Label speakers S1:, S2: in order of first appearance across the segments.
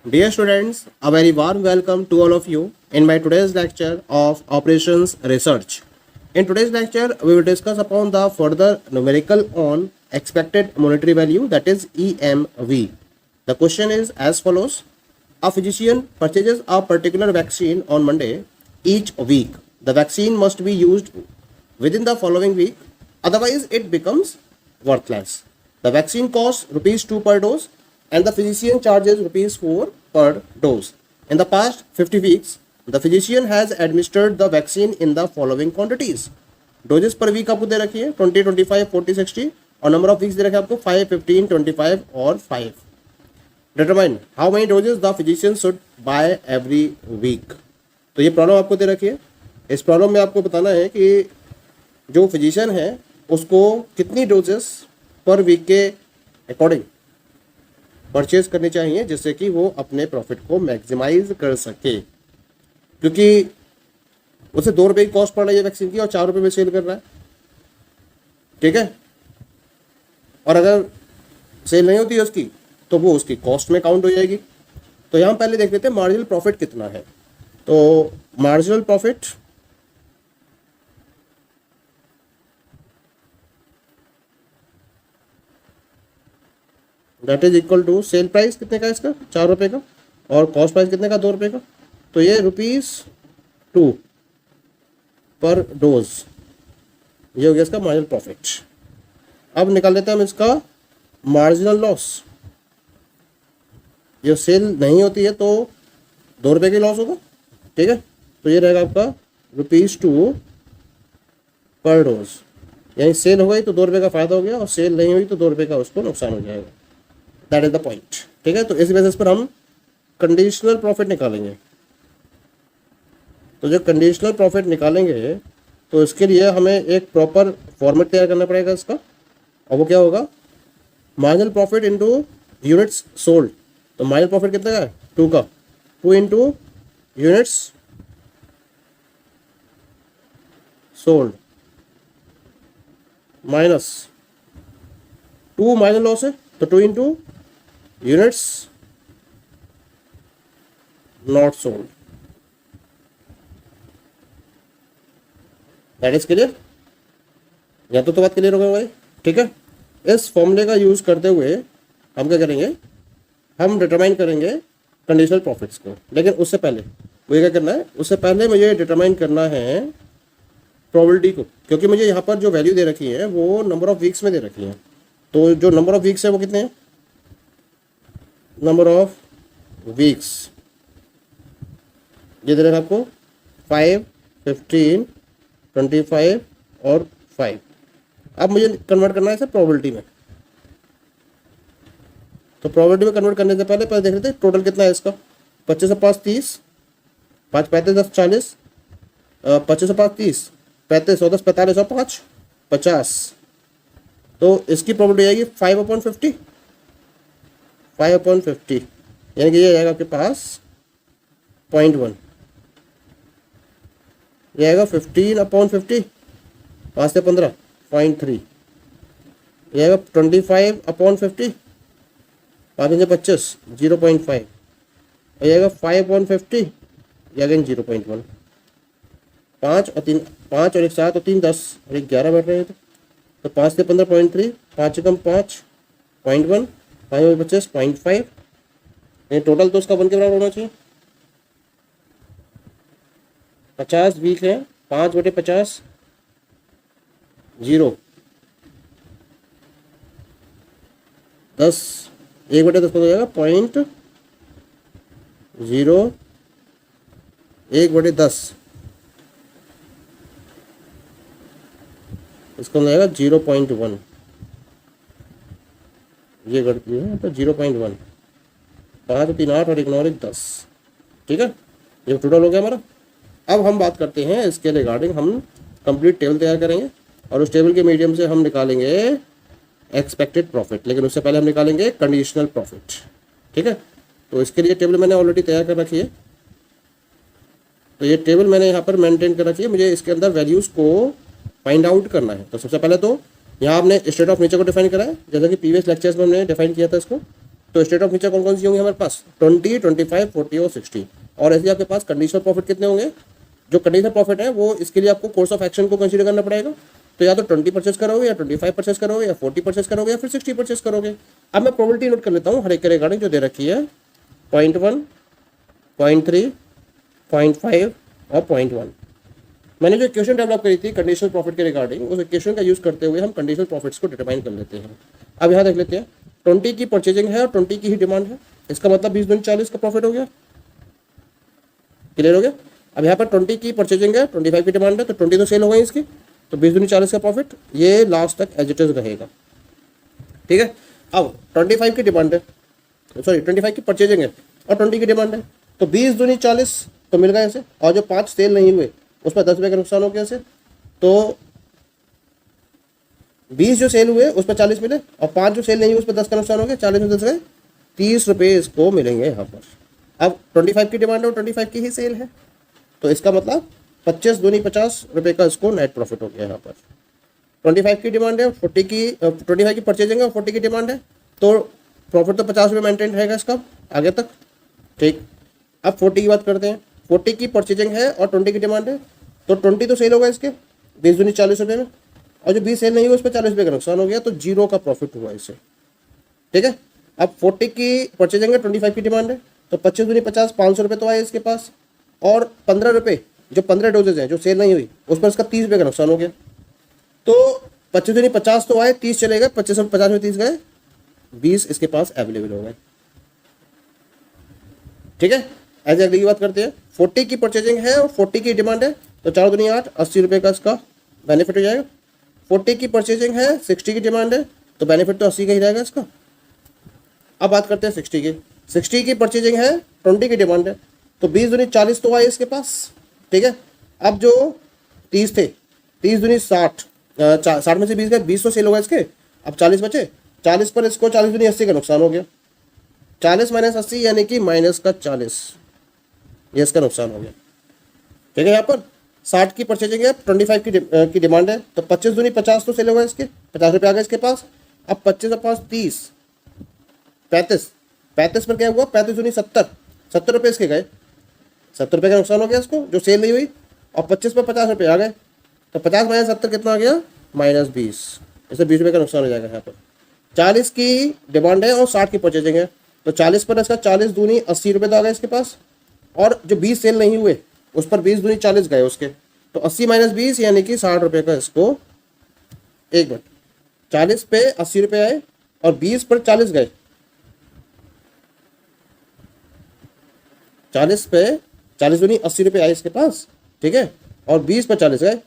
S1: Dear students, a very warm welcome to all of you in my today's lecture of Operations Research. In today's lecture, we will discuss upon the further numerical on expected monetary value, that is EMV. The question is as follows. A physician purchases a particular vaccine on Monday each week. The vaccine must be used within the following week, otherwise it becomes worthless. The vaccine costs rupees 2 per dose and the physician charges rupees 4 per dose. In the past 50 weeks, the physician has administered the vaccine in the following quantities. Doses पर week आपको दे रखी है 20, 25, 40, 60 और number of weeks दे रखे हैं आपको 5, 15, 25 और 5. Determine how many doses the physician should buy every week. तो ये प्रॉब्लम आपको दे रखी है. इस प्रॉब्लम में आपको बताना है कि जो फिजिशियन है उसको कितनी डोजेस पर वीक के अकॉर्डिंग परचेज करनी चाहिए जिससे कि वो अपने प्रॉफिट को मैक्सिमाइज कर सके, क्योंकि उसे 2 रुपये की कॉस्ट पड़ रही है वैक्सीन की और 4 रुपये में सेल कर रहा है. ठीक है, और अगर सेल नहीं होती है उसकी तो वो उसकी कॉस्ट में काउंट हो जाएगी. तो यहाँ पहले देख लेते हैं मार्जिनल प्रॉफिट कितना है. तो marginal profit that is equal to sell price कितने का इसका 4 रुपये का और कॉस्ट प्राइस कितने का 2 रुपये का. तो ये ₹2 पर डोज, ये हो गया इसका मार्जिनल प्रॉफिट. अब निकाल लेते हैं हम इसका मार्जिनल लॉस. ये सेल नहीं होती है तो 2 रुपये की लॉस होगा. ठीक है, तो ये रहेगा आपका ₹2 पर डोज. यानी सेल हो गई तो 2 रुपये का फायदा हो गया और सेल नहीं हुई तो 2 रुपये का उसको नुकसान हो जाएगा. That is the point. ठीक है, तो इस बेसिस पर हम कंडीशनल प्रॉफिट निकालेंगे. तो जो कंडीशनल प्रॉफिट निकालेंगे तो इसके लिए हमें एक प्रॉपर फॉर्मेट तैयार करना पड़ेगा इसका, और वो क्या होगा marginal profit into units sold. तो मार्जिनल प्रॉफिट कितने का है 2 का, 2 into units sold minus 2 marginal loss है तो 2 into units not sold. That is clear. या तो बात क्लियर हो गई भाई. ठीक है, इस फॉर्मूले का यूज करते हुए हम क्या करेंगे, हम डिटरमाइन करेंगे कंडीशनल प्रॉफिट्स को. लेकिन उससे पहले मुझे क्या करना है, उससे पहले मुझे डिटरमाइन करना है प्रोबेबिलिटी को, क्योंकि मुझे यहाँ पर जो वैल्यू दे रखी है वो नंबर ऑफ वीक्स में दे रखी है. तो जो नंबर ऑफ वीक्स है वो कितने हैं, नंबर ऑफ वीक्स ये दे रखा आपको 5, 15, 25 और 5. अब मुझे कन्वर्ट करना है इसे प्रोबेबिलिटी में. तो प्रोबेबिलिटी में कन्वर्ट करने से पहले देख लेते हैं टोटल कितना है इसका. 25 और 5 30, 5 35 10 40, 25 और 5 30, 35 और 10 45 और 5 50. तो इसकी प्रोबेबिलिटी आएगी 5/50, 5/50, यानी कि ये आएगा आपके पास 0.1. ये आएगा 15/50, 5 से 15 0.3. ये आएगा 25/50, 5 से 25 0.5. और ये आएगा 5/50, ये अगेन 0.1. 5 और 3 5 और 1 7 और 3 10 और 1 11 बैठ रहे हैं. तो 5 से 15 0.3, 5 से कम 5 0.1, 5 और 25 0.5. ये टोटल तो उसका 1 के बराबर होना चाहिए. 50 वीक है, 5/50 0, 10 1/10 हो जाएगा 0.0, 1/10 इसका हो जाएगा 0.1. ये गलती है तो 0.1, 5 3 8 और 1 9 1 10. ठीक है, ये टोटल हो गया हमारा. अब हम बात करते हैं इसके रिगार्डिंग, हम कंप्लीट टेबल तैयार करेंगे और उस टेबल के मीडियम से हम निकालेंगे एक्सपेक्टेड प्रॉफिट. लेकिन उससे पहले हम निकालेंगे कंडीशनल प्रॉफिट. ठीक है, तो इसके लिए टेबल मैंने ऑलरेडी तैयार कर रखी है. तो ये टेबल मैंने यहाँ पर मेंटेन कर रखी है. मुझे इसके अंदर वैल्यूज़ को फाइंड आउट करना है. तो सबसे पहले तो यहाँ हमने स्टेट ऑफ नेचर को डिफाइन करा है, जैसा कि प्रीवियस लेक्चर्स में हमने डिफाइन किया था इसको. तो स्टेट ऑफ नेचर कौन कौन सी होंगी हमारे पास, 20, 25, 40 और 60। और ऐसे आपके पास कंडीशनल प्रॉफिट कितने होंगे, जो कंडीशनल प्रॉफिट है वो इसके लिए आपको कोर्स ऑफ एक्शन को कंसीडर करना पड़ेगा। तो या तो 20 परचेस करोगे, या 25 परचेस करोगे, या 40 परचेस करोगे, या फिर 60 परचेस करोगे। अब मैं प्रोबेबिलिटी नोट कर लेता हूँ हर एक के रिगार्डिंग जो दे रखी है, 0.1, 0.3, 0.5 और 0.1। मैंने जो इक्वेशन डेवलप करी थी कंडीशनल प्रॉफिट के रिगार्डिंग, उस इक्वेशन का यूज करते हुए हम कंडीशनल प्रॉफिट्स को डिटरमाइन कर लेते हैं। अब यहाँ देख लेते हैं, 20 की परचेजिंग है और 20 की ही डिमांड है, इसका मतलब 20 दूनी 40 का प्रॉफिट हो गया। क्लियर हो गया। अब यहाँ पर 20 की परचेजिंग है, 25 की डिमांड है, तो 20 तो सेल हो गई इसकी, तो 20 दूनी 40 का प्रॉफिट ये लास्ट तक एज इट इज रहेगा। ठीक है। अब 25 की डिमांड है, सॉरी 25 की परचेजिंग है और 20 की डिमांड है, तो 20 दूनी 40 तो मिल गए इसे, और जो 5 सेल नहीं हुए उस पर 10 रुपये का नुकसान हो गया इसे। तो 20 जो सेल हुए उस पर 40 मिले, और 5 जो सेल नहीं हुए उस पर 10 का नुकसान हो गया, 40 में 10 गए, 30 रुपये इसको मिलेंगे यहाँ पर। अब 25 की डिमांड है और 25 की ही सेल है, तो इसका मतलब 25 दूनी 50 रुपये का इसको नेट प्रॉफिट हो गया यहाँ पर। 25 की डिमांड है, 25 की परचेजिंग है और 40 की डिमांड है, तो प्रॉफिट तो 50 रुपये मेंटेन रहेगा इसका आगे तक। ठीक। अब 40 की बात करते हैं, 40 की परचेजिंग है और 20 की डिमांड है, तो 20 तो सेल होगा इसके 20 दूनी 40 रुपये में, और जो 20 सेल नहीं हुआ उस पर 40 रुपये का नुकसान हो गया, तो 0 का प्रॉफिट हुआ इसे। ठीक है। अब 40 की परचेजिंग है, 25 की डिमांड है, तो 25 दूनी 50, 500 रुपये तो आए इसके पास, और 15 रुपये जो 15 डोजेज हैं जो सेल नहीं हुई उस पर इसका 30 रुपये का नुकसान हो गया। तो 25 दूनी 50 तो आए, 30 चले गए, 25 और 50 में 30 गए, 20 इसके पास अवेलेबल हो गए। ठीक है। ऐसे अगली की बात करते हैं, 40 की परचेजिंग है और 40 की डिमांड है, तो 4 दूनी 8, 80 रुपये का इसका बेनिफिट हो जाएगा। 40 की परचेजिंग है, 60 की डिमांड है, तो बेनिफिट तो 80 का ही रहेगा इसका। अब बात करते हैं 60 की। 60 की परचेजिंग है, 20 की डिमांड है, तो 20 दूनी 40 तो आए इसके पास। ठीक है। अब जो 30 थे, 30 दूनी 60, 60 में से 20 गए, 20 तो सेल होगा इसके, अब 40 बचे, 40 पर इसको 40 दूनी 80 का नुकसान हो गया, 40 माइनस 80 यानी कि माइनस का 40, ये इसका नुकसान हो गया। ठीक है। यहाँ पर 60 की परचेजिंग है, 25 की डिमांड है, तो 25 दूनी 50 तो सेल होगा इसके, 50 रुपये आ गए इसके पास। अब 25 और 5 30, 35, 35 पर क्या हुआ, 35 दूनी 70, 70 रुपये इसके गए, 70 रुपये का नुकसान हो गया इसको जो सेल नहीं हुई, और 25 पर 50 रुपये आ गए, तो 50 माइनस 70 कितना आ गया, माइनस 20, इससे 20 रुपये का नुकसान हो जाएगा यहाँ पर। 40 की डिमांड है और 60 की परचेजिंग है, तो 40 पर इसका 40 दूनी 80 रुपये तो आ गए इसके पास, और जो 20 सेल नहीं हुए उस पर 20 दूनी 40 गए उसके, तो 80 माइनस 20 यानी कि 60 रुपये का इसको, एक मिनट, 40 पे 80 रुपये आए और 20 पर 40 गए, 40 पे 40 दूनी 80 रुपये आए इसके पास। ठीक है। और 20 पर 40 गए,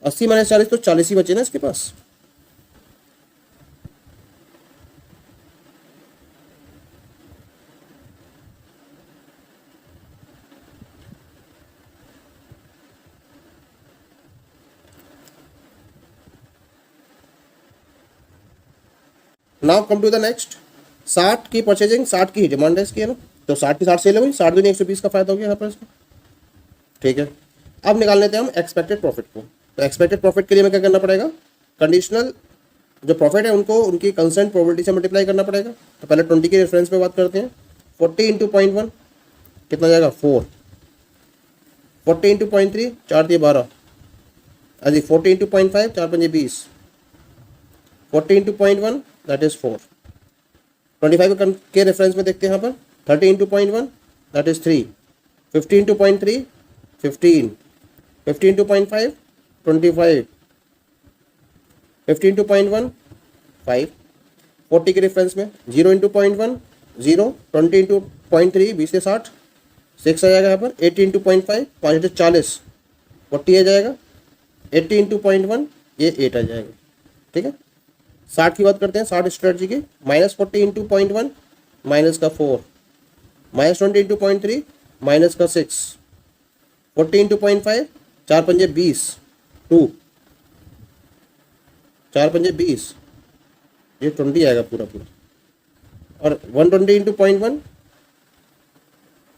S1: 80 माइनस 40 तो 40 ही बचे ना इसके पास। Now come to the next, 60 की परचेजिंग, 60 की ही डिमांड है इसकी, है ना, तो 60 की 60 सेल हो गई, 60 दूनी 120 का फायदा हो गया यहाँ पर इसको। ठीक है। अब निकाल लेते हैं हम एक्सपेक्टेड प्रॉफिट को। तो एक्सपेक्टेड प्रॉफिट के लिए हमें क्या करना पड़ेगा, कंडीशनल जो प्रॉफिट है उनको उनकी कंसेंट प्रोबेबिलिटी से मल्टीप्लाई करना पड़ेगा। तो पहले 20 के रेफरेंस पे बात करते हैं, 40 इंटू 0.1 कितना जाएगा, 4, 40 इंटू 0.3, 4 दिए 12, अजी 40 इंटू 0.5, 4 पंजे 20, 40 इंटू 0.1 दैट इज 4। 25 के रेफरेंस में देखते हैं यहाँ पर, 30 into 0.1 that is 3, 50 into 0.3 15, 50 into 0.5 25, 50 into 0.1 5, 40 के रेफरेंस में 0 इंटू 0.1 0, 20 इंटू 0.3 20 से 60 6 आ जाएगा यहाँ पर, 80 इंटू 0.5 5 40 40 आ जाएगा, 80 इंटू 0.1 ये 8 आ जाएगा। ठीक है। 60 की बात करते हैं, 60 स्ट्रेटजी की, माइनस 40 इंटू 0.1 माइनस का 4, माइनस 20 इंटू 0.3 माइनस का 6, 40 इंटू 0.5 4 पंजे 20 2, 4 पंजे 20, ये 20 आएगा पूरा पूरा, और 120 इंटू 0.1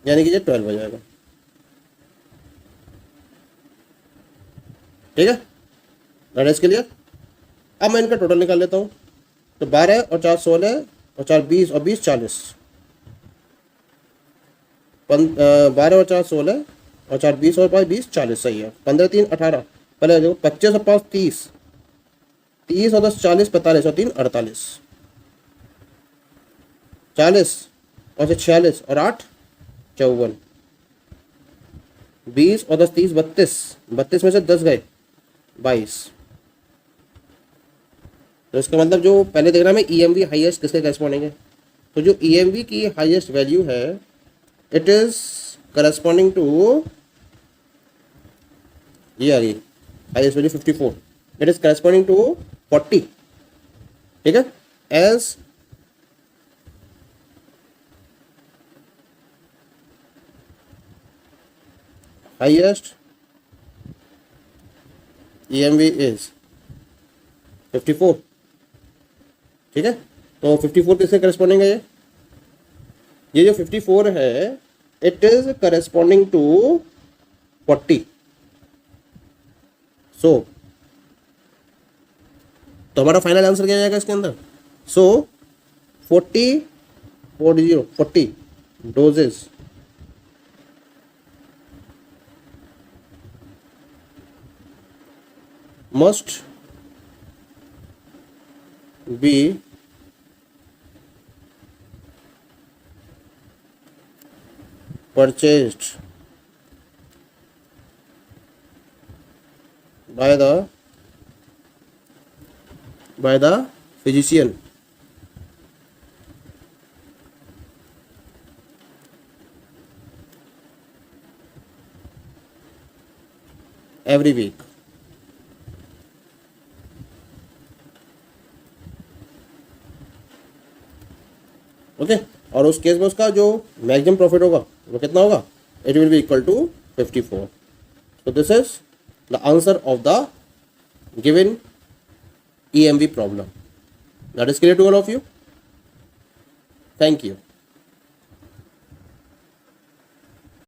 S1: यानी कि ये 12 हो जाएगा। ठीक है। That is clear. अब मैं इनका टोटल निकाल लेता हूँ, तो 12 और 4 16, और 4 20 और 20 40, 12 और 4 16 और 4 20 और 5 20 40, सही है। 15 3 18, पहले देखो 25 और 5 30, 30 और 10 40 45 और 3 48, 40 और 6 46 और 8 54, 20 और 10 30 32, 32 में से 10 गए 22। तो इसका मतलब जो पहले देख रहा मैं EMV हाईएस्ट किसके करस्पॉन्डिंग है, तो जो EMV की हाईएस्ट वैल्यू है इट इज करस्पॉन्डिंग टू, ये आ गई highest value 54, it is corresponding to 40, ठीक है। एज हाईएस्ट EMV इज 54, ठीक है। तो 54 किससे करस्पॉन्डिंग है, ये जो 54 है इट इज करस्पॉन्डिंग टू 40। सो तो हमारा फाइनल आंसर क्या जाएगा इसके अंदर, सो 40 doses must be purchased by the physician every week। Okay, और उस केस में उसका जो मैक्सिमम प्रॉफिट होगा वो कितना होगा, it will be equal to 54। So this is the answer of the given EMV problem. That is clear to all of you? Thank you.